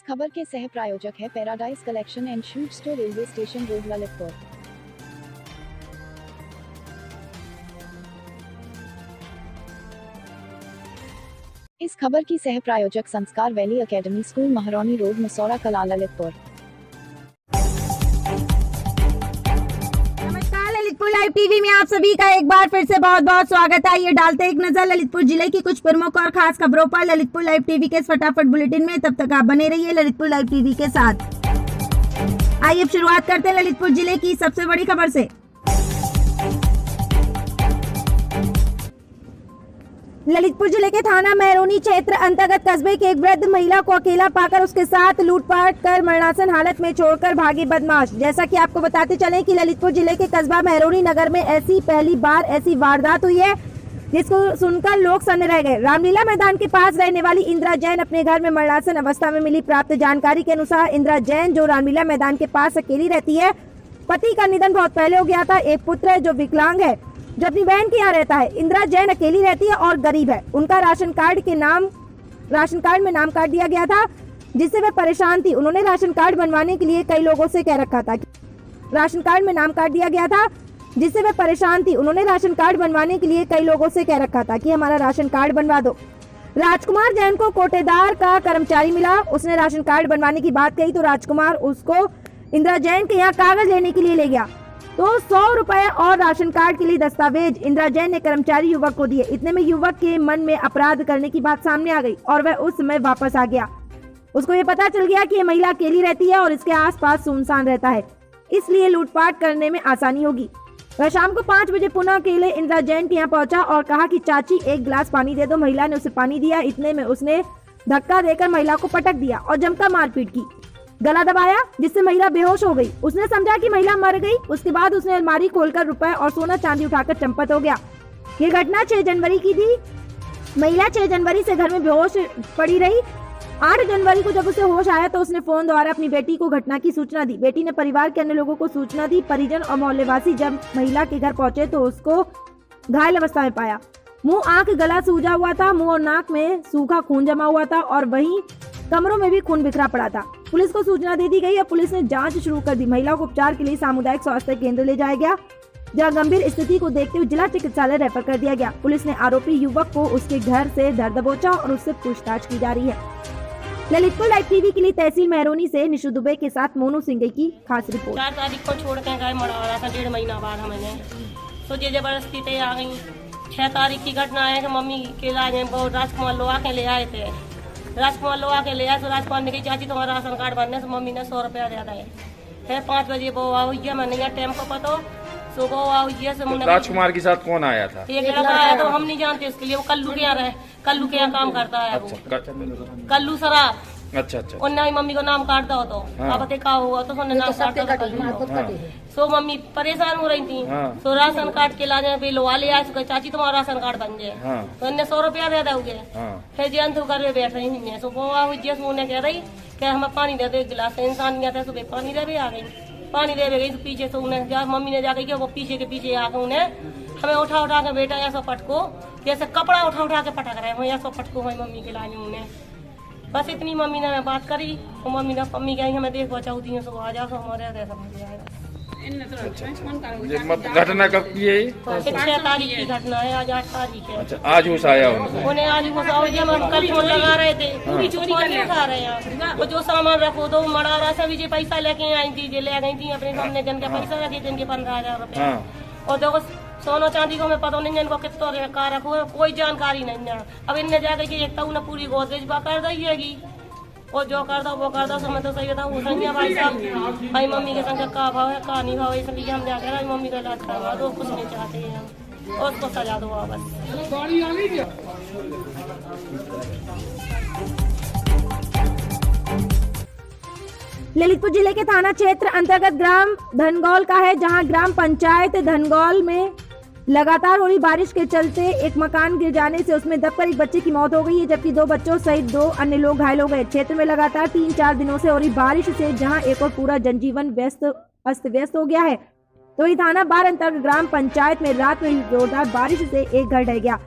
इस खबर के सह प्रायोजक है paradise collection and shoot store, railway station road, Lalitpur. इस खबर की सह प्रायोजक Sanskar valley academy school, Mahrauni road, Masaura Kala, Lalitpur. Lalitpur live TV में आप सभी का एक बार फिर से बहुत बहुत स्वागत है। ये डालते एक नजर ललितपुर जिले की कुछ प्रमुख और खास खबरों पर ललितपुर लाइव टीवी के इस फटाफट बुलेटिन में। तब तक आप बने रहिए ललितपुर लाइव टीवी के साथ। आइए अब शुरुआत करते हैं ललितपुर जिले की सबसे बड़ी खबर से। ललितपुर जिले के थाना महरौनी क्षेत्र अंतर्गत कस्बे की एक वृद्ध महिला को अकेला पाकर उसके साथ लूटपाट कर मरणासन हालत में छोड़कर भागे बदमाश। जैसा कि आपको बताते चलें कि ललितपुर जिले के कस्बा महरौनी नगर में ऐसी पहली बार ऐसी वारदात हुई है जिसको सुनकर लोग सन्न रह गए। रामलीला मैदान के पास रहने वाली इंदिरा जैन अपने घर में मरणासन अवस्था में मिली प्राप्त जानकारी के अनुसार इंदिरा जैन, जो रामलीला मैदान के पास अकेली रहती है, पति का निधन बहुत पहले हो गया था। एक पुत्र है जो विकलांग है, जो अपनी बहन के यहाँ रहता है। इंदिरा जैन अकेली रहती है और गरीब है। उनका राशन कार्ड में नाम काट दिया गया था, जिससे वे परेशान थी। उन्होंने राशन कार्ड बनवाने के लिए कई लोगों से कह रखा था। राशन कार्ड में नाम काट दिया गया था, जिससे वे परेशान थी। उन्होंने राशन कार्ड बनवाने के लिए कई लोगों से कह रखा था कि हमारा राशन कार्ड बनवा दो। राजकुमार जैन को कोटेदार का कर्मचारी मिला। उसने राशन कार्ड बनवाने की बात कही तो राजकुमार उसको इंदिरा जैन के यहाँ कागज लेने के लिए ले गया। तो 100 रुपए और राशन कार्ड के लिए दस्तावेज इंदिरा जैन ने कर्मचारी युवक को दिए। इतने में युवक के मन में अपराध करने की बात सामने आ गई और वह उस समय वापस आ गया। उसको ये पता चल गया कि ये महिला अकेली रहती है और इसके आसपास सुनसान रहता है, इसलिए लूटपाट करने में आसानी होगी। वह शाम को 5 बजे पुनः अकेले इंदिरा जैन के यहाँ पहुंचा और कहा कि चाची एक गिलास पानी दे दो। महिला ने उसे पानी दिया। इतने में उसने धक्का देकर महिला को पटक दिया और जमकर मारपीट की, गला दबाया, जिससे महिला बेहोश हो गई। उसने समझा कि महिला मर गई। उसके बाद उसने अलमारी खोलकर रुपए और सोना चांदी उठाकर चंपत हो गया। ये घटना 6 जनवरी की थी। महिला 6 जनवरी से घर में बेहोश पड़ी रही। 8 जनवरी को जब उसे होश आया तो उसने फोन द्वारा अपनी बेटी को घटना की सूचना दी। बेटी ने परिवार के अन्य लोगों को सूचना दी। परिजन और मोहल्लेवासी जब महिला के घर पहुंचे तो उसको घायल अवस्था में पाया। मुंह, आंख, गला सूजा हुआ था। मुंह और नाक में सूखा खून जमा हुआ था और वहीं कमरों में भी खून बिखरा पड़ा था। पुलिस को सूचना दे दी गई और पुलिस ने जांच शुरू कर दी। महिला को उपचार के लिए सामुदायिक स्वास्थ्य केंद्र ले जाया गया, जहां गंभीर स्थिति को देखते हुए जिला चिकित्सालय रेफर कर दिया गया। पुलिस ने आरोपी युवक को उसके घर से धर दबोचा और उससे पूछताछ की जा रही है। ललितपुर लाइव टीवी के लिए तहसील महरौनी से निशु दुबे के साथ मोनू सिंह की खास रिपोर्ट। 4 तारीख को छोड़ के गए, मरा रहा था 1.5 महीना बाद हमने तो ये जबरदस्ती ते आ गई। 6 तारीख की घटना है कि मम्मी के इलाज में बहुत राजकुमार लोहा के ले आए थे। राजकुमार लोहा के ले आए तो राजकुमार ने कही चाची तुम्हारा राशन कार्ड बनने से मम्मी ने 100 रुपया दिया है। फिर 5 बजे वो हुई है, मैंने टाइम को पता सो वो हुई है। तो राजकुमार के साथ कौन आया था? एक लड़का आया तो हम नहीं जानते उसके लिए। वो कल्लू के यहाँ रहे, कल्लू के यहाँ काम करता है। कल्लू सरा। अच्छा। उन्होंने मम्मी को नाम काट दो तो अब देखा हुआ तो नाम काट। सो मम्मी परेशान हो रही थी। तो राशन कार्ड के लाने पे लोहा ले आए तो चाची तुम्हारा राशन कार्ड बन जाए तो इन्हें 100 रुपया दे दोगे। फिर जयंत कर बैठ रही थी। सो वो उन्हें कह रही कि हमें पानी दे दो 1 गिलास। इंसान नहीं आता सुबह पानी दे आ गई। पानी दे गई तो पीछे से उन्हें मम्मी ने जाके वो पीछे के पीछे आकर उन्हें हमें उठा के बेटा या सो पटको, जैसे कपड़ा उठा के पटक रहे हो या सो पटको है मम्मी के लाने उन्हें। बस इतनी मम्मी ने मैं बात करी तो मम्मी कहीं हमें देख बचाऊ दी सो आ जाओ सो हमारे घटना कब की है? 6 तारीख की घटना है। आज 8 तारीख है। अच्छा, आज होश आया उन्हें आज हम कल फोन लगा रहे थे, पूरी चोरी करके खा रहे हैं। वो जो सामान रखो तो मड़ा रहा से भी पैसा लेके आई थी, ले गई थी अपने सामने जन के पैसा रखी जिनके 15,000 रुपया। और देखो सोना चांदी को मैं पता नहीं इनको कितना का रखो, कोई जानकारी नहीं है। अब इनने जाकर कि एक तो पूरी गोदरेज कर दी और जो कर दो वो कर दो। समय तो सही होता वो सही है भाई साहब। भाई मम्मी के संग का भाव है का नहीं भाव, इसलिए हम जाकर ना मम्मी का इलाज करवा दो। कुछ नहीं चाहते हैं हम, और उसको सजा दो बस। ललितपुर जिले के थाना क्षेत्र अंतर्गत ग्राम धनगौल का है, जहां ग्राम पंचायत धनगौल में लगातार हो रही बारिश के चलते एक मकान गिर जाने से उसमें दबकर एक बच्चे की मौत हो गई है, जबकि 2 बच्चों सहित 2 अन्य लोग घायल हो गए। क्षेत्र में लगातार 3-4 दिनों से हो रही बारिश से जहां एक और पूरा जनजीवन अस्त व्यस्त हो गया है, तो वही थाना बार अंतर्गत ग्राम पंचायत में रात में जोरदार बारिश से एक घर ढह गया,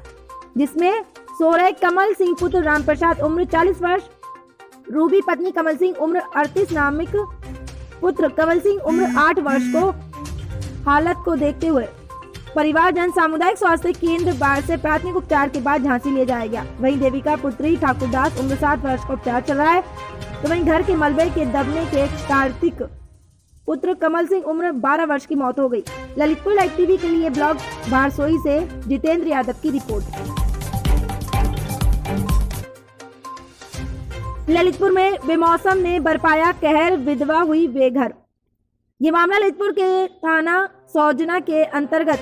जिसमें सो रहे कमल सिंह पुत्र राम प्रसाद उम्र 40 वर्ष रूबी पत्नी कमल सिंह उम्र 38 नामिक पुत्र कमल सिंह उम्र 8 वर्ष को हालत को देखते हुए परिवारजन सामुदायिक स्वास्थ्य केंद्र बाढ़ से प्राथमिक उपचार के बाद झांसी ले जाया गया। वहीं देविका पुत्री ठाकुरदास उम्र 7 वर्ष का उपचार चल रहा है, तो वहीं घर के मलबे के दबने के कार्तिक पुत्र कमल सिंह उम्र 12 वर्ष की मौत हो गई। ललितपुर लाइव टीवी के लिए ब्लॉग भारसोई से जितेंद्र यादव की रिपोर्ट। ललितपुर में बेमौसम ने बरपाया कहर, विधवा हुई बेघर। ये मामला ललितपुर के थाना सौजना के अंतर्गत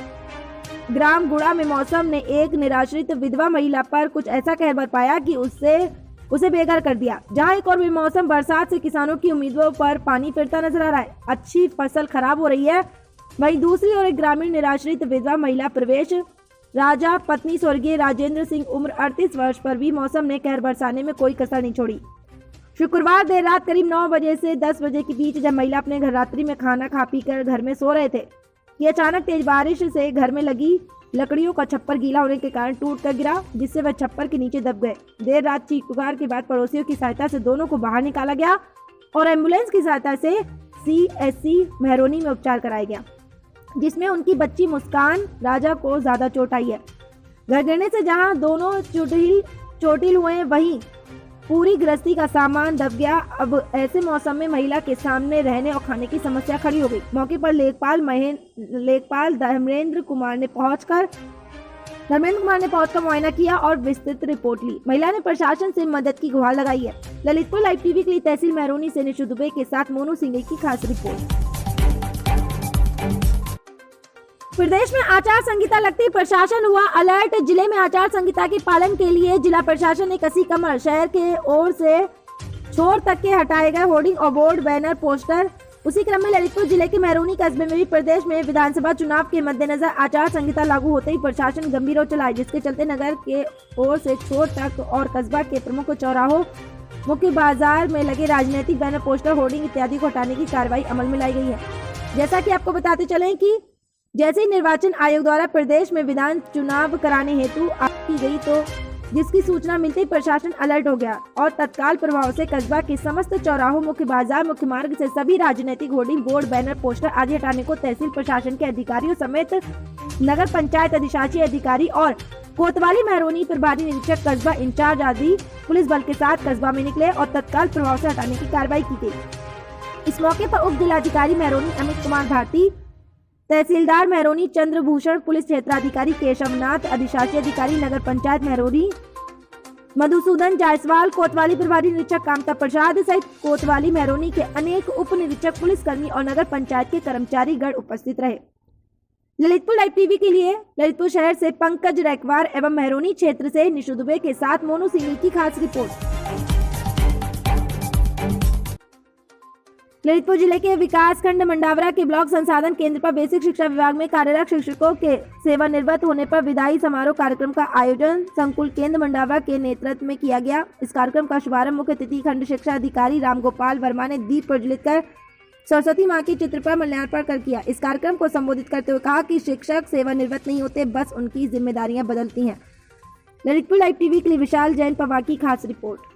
ग्राम गुड़ा में मौसम ने एक निराश्रित विधवा महिला पर कुछ ऐसा कहर बरपाया कि उसे बेघर कर दिया। जहां एक और बेमौसम बरसात से किसानों की उम्मीदों पर पानी फिरता नजर आ रहा है। अच्छी फसल खराब हो रही है। वहीं दूसरी ओर एक ग्रामीण निराश्रित विधवा महिला प्रवेश राजा पत्नी स्वर्गीय राजेंद्र सिंह उम्र 38 वर्ष पर भी मौसम ने कहर बरसाने में कोई कसर नहीं छोड़ी। शुक्रवार देर रात करीब 9 बजे से 10 बजे के बीच जब महिला अपने घर रात्रि में खाना खा पी कर घर में सो रहे थे कि अचानक तेज बारिश से घर में लगी लकड़ियों का छप्पर गीला होने के कारण टूट कर गिरा, जिससे वह छप्पर के नीचे दब गए। देर रात चीख पुकार के बाद पड़ोसियों की सहायता से दोनों को बाहर निकाला गया और एम्बुलेंस की सहायता से CSC मेहरोनी में उपचार कराया गया, जिसमें उनकी बच्ची मुस्कान राजा को ज्यादा चोट आई है। घर गिरने से जहां दोनों चोटिल हुए, वहीं पूरी गृहस्थी का सामान दब गया। अब ऐसे मौसम में महिला के सामने रहने और खाने की समस्या खड़ी हो गई। मौके पर लेखपाल धर्मेंद्र कुमार ने पहुंचकर मुआयना किया और विस्तृत रिपोर्ट ली। महिला ने प्रशासन से मदद की गुहार लगाई है। ललितपुर लाइव टीवी के लिए तहसील मेहरोनी से निशु दुबे के साथ मोनू सिंह की खास रिपोर्ट। प्रदेश में आचार संहिता लगती प्रशासन हुआ अलर्ट। जिले में आचार संहिता के पालन के लिए जिला प्रशासन ने कसी कमर। शहर के ओर से छोर तक के हटाए गए होर्डिंग और बोर्ड, बैनर, पोस्टर। उसी क्रम में ललितपुर जिले के मेहरोनी कस्बे में भी प्रदेश में विधानसभा चुनाव के मद्देनजर आचार संहिता लागू होते ही प्रशासन गंभीर हो चला है, जिसके चलते नगर के ओर से छोर तक और कस्बा के प्रमुख चौराहों, मुख्य बाजार में लगे राजनीतिक बैनर, पोस्टर, होर्डिंग इत्यादि को हटाने की कार्रवाई अमल में लाई गई है। जैसा कि आपको बताते चलें कि जैसे ही निर्वाचन आयोग द्वारा प्रदेश में विधान चुनाव कराने हेतु की गई, तो जिसकी सूचना मिलते ही प्रशासन अलर्ट हो गया और तत्काल प्रभाव से कस्बा के समस्त चौराहों, मुख्य बाजार, मुख्य मार्ग से सभी राजनीतिक होर्डिंग, बोर्ड, बैनर, पोस्टर आदि हटाने को तहसील प्रशासन के अधिकारियों समेत नगर पंचायत अधिशासी अधिकारी और कोतवाली मेहरोनी प्रभारी निरीक्षक, कस्बा इंचार्ज आदि पुलिस बल के साथ कस्बा में निकले और तत्काल प्रभाव से हटाने की कार्रवाई की गई। इस मौके पर उप जिलाधिकारी मेहरोनी अमित कुमार भारती, तहसीलदार मेहरोनी चंद्रभूषण, पुलिस क्षेत्राधिकारी केशवनाथ, अधिशासी अधिकारी नगर पंचायत मेहरोनी मधुसूदन जायसवाल, कोतवाली प्रभारी निरीक्षक कामता प्रसाद सहित कोतवाली मेहरोनी के अनेक उप निरीक्षक, पुलिसकर्मी और नगर पंचायत के कर्मचारी गण उपस्थित रहे। ललितपुर लाइव टीवी के लिए ललितपुर शहर से पंकज रैकवार एवं मेहरोनी क्षेत्र से निशु दुबे के साथ मोनू सिंह की खास रिपोर्ट। ललितपुर जिले के विकासखंड मंडावरा के ब्लॉक संसाधन केंद्र पर बेसिक शिक्षा विभाग में कार्यरत शिक्षकों के सेवानिवृत्त होने पर विदाई समारोह कार्यक्रम का आयोजन संकुल केंद्र मंडावरा के नेतृत्व में किया गया। इस कार्यक्रम का शुभारंभ मुख्य अतिथि खंड शिक्षा अधिकारी रामगोपाल वर्मा ने दीप प्रज्वलित कर सरस्वती मां के चित्र पर माल्यार्पण कर किया। इस कार्यक्रम को संबोधित करते हुए कहा कि शिक्षक सेवानिवृत्त नहीं होते, बस उनकी जिम्मेदारियां बदलती हैं। ललितपुर लाइव टीवी के लिए विशाल जैन पवार की खास रिपोर्ट।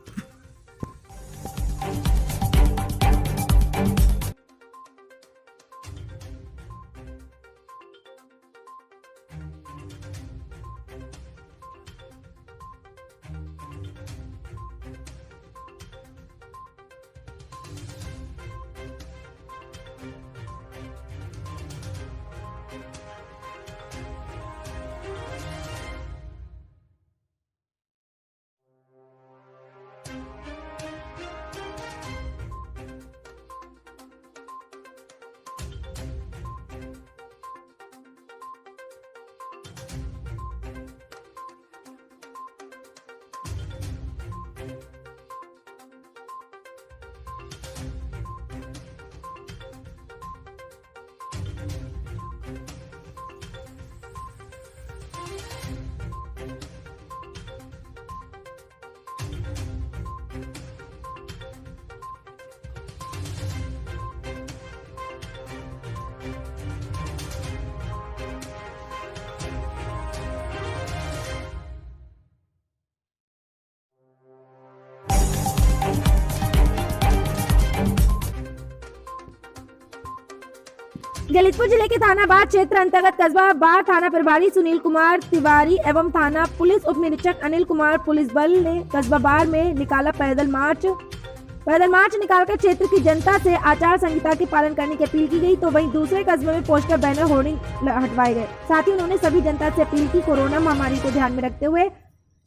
ललितपुर जिले के थाना बाढ़ क्षेत्र अंतर्गत कस्बा बाढ़ थाना प्रभारी सुनील कुमार तिवारी एवं थाना पुलिस उप निरीक्षक अनिल कुमार पुलिस बल ने कस्बा बाढ़ में निकाला पैदल मार्च निकालकर क्षेत्र की जनता से आचार संहिता के पालन करने की अपील की गई। तो वहीं दूसरे कस्बे में पोस्टर बैनर होर्डिंग हटवाए गए। साथ ही उन्होंने सभी जनता से अपील की कोरोना महामारी को ध्यान में रखते हुए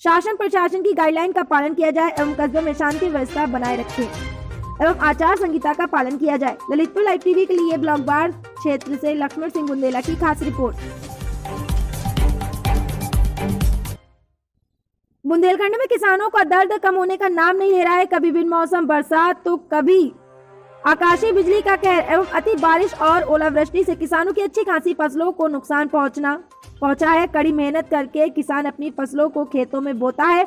शासन प्रशासन की गाइडलाइन का पालन किया जाए एवं कस्बे में शांति व्यवस्था बनाए रखें एवं आचार संहिता का पालन किया जाए। ललितपुर लाइव टीवी के लिए ब्लॉक बाढ़ क्षेत्र से लक्ष्मण सिंह बुंदेला की खास रिपोर्ट। बुंदेलखंड में किसानों का दर्द कम होने का नाम नहीं ले रहा है। कभी बिन मौसम बरसात तो कभी आकाशीय बिजली का कहर एवं अति बारिश और ओलावृष्टि से किसानों की अच्छी खासी फसलों को नुकसान पहुंचा है। कड़ी मेहनत करके किसान अपनी फसलों को खेतों में बोता है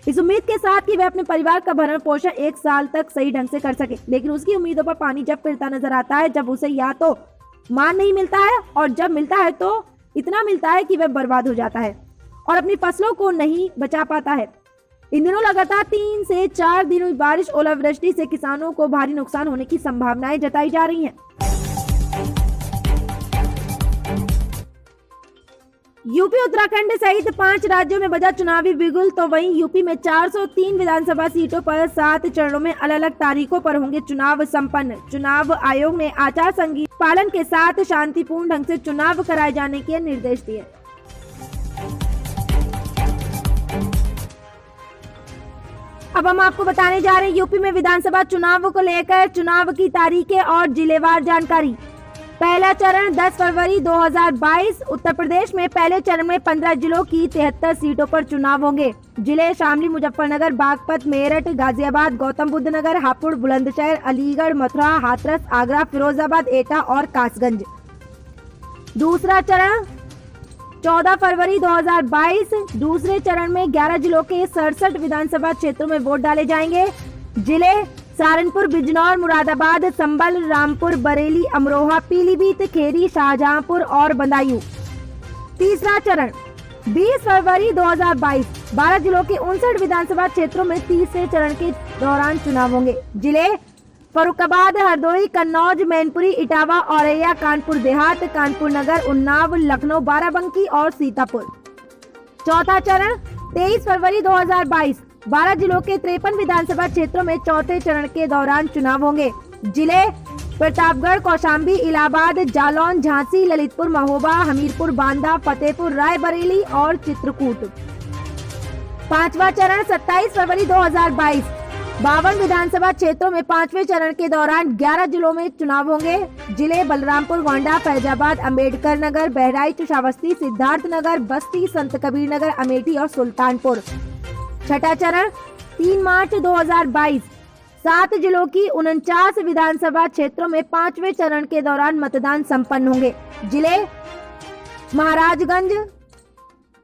इस उम्मीद के साथ कि वह अपने परिवार का भरण पोषण 1 साल तक सही ढंग से कर सके, लेकिन उसकी उम्मीदों पर पानी जब फिरता नजर आता है, जब उसे या तो मान नहीं मिलता है और जब मिलता है तो इतना मिलता है कि वह बर्बाद हो जाता है और अपनी फसलों को नहीं बचा पाता है। इन दिनों लगातार 3 से 4 दिन हुई बारिश ओलावृष्टि से किसानों को भारी नुकसान होने की संभावनाएं जताई जा रही हैं। यूपी उत्तराखंड सहित 5 राज्यों में बजा चुनावी बिगुल। तो वहीं यूपी में 403 विधानसभा सीटों पर 7 चरणों में अलग अलग तारीखों पर होंगे चुनाव संपन्न। चुनाव आयोग ने आचार संहिता पालन के साथ शांतिपूर्ण ढंग से चुनाव कराए जाने के निर्देश दिए। अब हम आपको बताने जा रहे हैं यूपी में विधानसभा चुनाव को लेकर चुनाव की तारीखें और जिलेवार जानकारी। पहला चरण 10 फरवरी 2022। उत्तर प्रदेश में पहले चरण में 15 जिलों की 73 सीटों पर चुनाव होंगे। जिले शामली, मुजफ्फरनगर, बागपत, मेरठ, गाजियाबाद, गौतम बुद्ध नगर, हापुड़, बुलंदशहर, अलीगढ़, मथुरा, हाथरस, आगरा, फिरोजाबाद, एटा और कासगंज। दूसरा चरण 14 फरवरी 2022। दूसरे चरण में 11 जिलों के 67 विधानसभा क्षेत्रों में वोट डाले जाएंगे। जिले सहारनपुर, बिजनौर, मुरादाबाद, संभल, रामपुर, बरेली, अमरोहा, पीलीभीत, खेरी, शाहजहांपुर और बदायूं। तीसरा चरण 20 फरवरी 2022। 12 जिलों के 59 विधानसभा क्षेत्रों में तीसरे चरण के दौरान चुनाव होंगे। जिले फरुखाबाद, हरदोई, कन्नौज, मैनपुरी, इटावा, औरैया, कानपुर देहात, कानपुर नगर, उन्नाव, लखनऊ, बाराबंकी और सीतापुर। चौथा चरण 23 फरवरी 2022। 12 जिलों के 53 विधानसभा क्षेत्रों में चौथे चरण के दौरान चुनाव होंगे। जिले प्रतापगढ़, कौशाम्बी, इलाहाबाद, जालौन, झांसी, ललितपुर, महोबा, हमीरपुर, बांदा, फतेहपुर, रायबरेली और चित्रकूट। पांचवा चरण 27 फरवरी 2022। 52 विधानसभा क्षेत्रों में 5वें चरण के दौरान 11 जिलों में चुनाव होंगे। जिले बलरामपुर, गोंडा, फैजाबाद, अम्बेडकर नगर, बहराइच, श्रावस्ती, सिद्धार्थ नगर, बस्ती, संत कबीर नगर, अमेठी और सुल्तानपुर। छठा चरण 3 मार्च 2022। 7 जिलों की 49 विधानसभा क्षेत्रों में 5वें चरण के दौरान मतदान संपन्न होंगे। जिले महाराजगंज,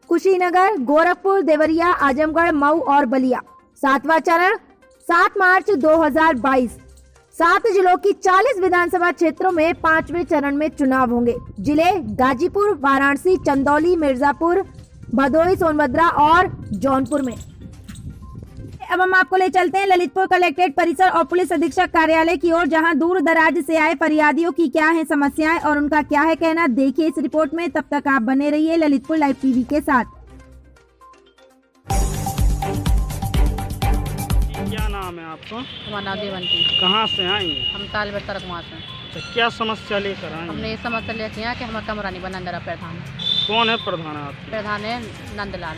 कुशीनगर, गोरखपुर, देवरिया, आजमगढ़, मऊ और बलिया। 7वां चरण 7 मार्च 2022। 7 जिलों की 40 विधानसभा क्षेत्रों में 5वें चरण में चुनाव होंगे। जिले गाजीपुर, वाराणसी, चंदौली, मिर्जापुर, भदोही, सोनभद्रा और जौनपुर में। अब हम आपको ले चलते हैं ललितपुर कलेक्ट्रेट परिसर और पुलिस अधीक्षक कार्यालय की ओर, जहां दूर दराज से आए फरियादियों की क्या है समस्याएं और उनका क्या है कहना, देखिए इस रिपोर्ट में। तब तक आप बने रहिए ललितपुर लाइव टीवी के साथ। क्या नाम है आपका? हमारा नाम देवंती। कहाँ से आई हैं? हम तालबेट तरकमा से। अच्छा, क्या समस्या लेकर आई? हमने ये समस्या लेके यहाँ कि हमारा कमरा नहीं बना अंदर प्रधान। कौन है प्रधान आपके? प्रधान है नंदलाल।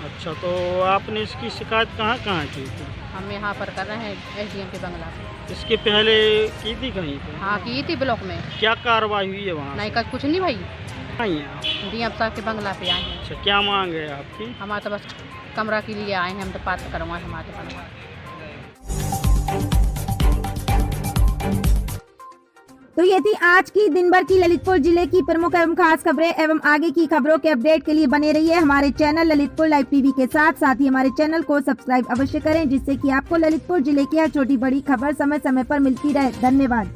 अच्छा, तो आपने इसकी शिकायत कहाँ की थी? हम यहाँ पर कर रहे हैं SDM के बंगला पे। इसके पहले की थी कहीं पे? हाँ की थी ब्लॉक में। क्या कार्रवाई हुई है वहाँ? नहीं कुछ नहीं भाई। आई हैं आप? DM साहब के बंगला पे आए हैं। अच्छा, क्या मांग है आपकी? हमारा तो बस कमरा के लिए आए हैं, हम तो बात करवाएं हमारे बंगला। तो ये थी आज की दिन भर की ललितपुर जिले की प्रमुख एवं खास खबरें। एवं आगे की खबरों के अपडेट के लिए बने रहिए हमारे चैनल ललितपुर लाइव टीवी के साथ ही हमारे चैनल को सब्सक्राइब अवश्य करें, जिससे कि आपको ललितपुर जिले की हर छोटी बड़ी खबर समय समय पर मिलती रहे। धन्यवाद।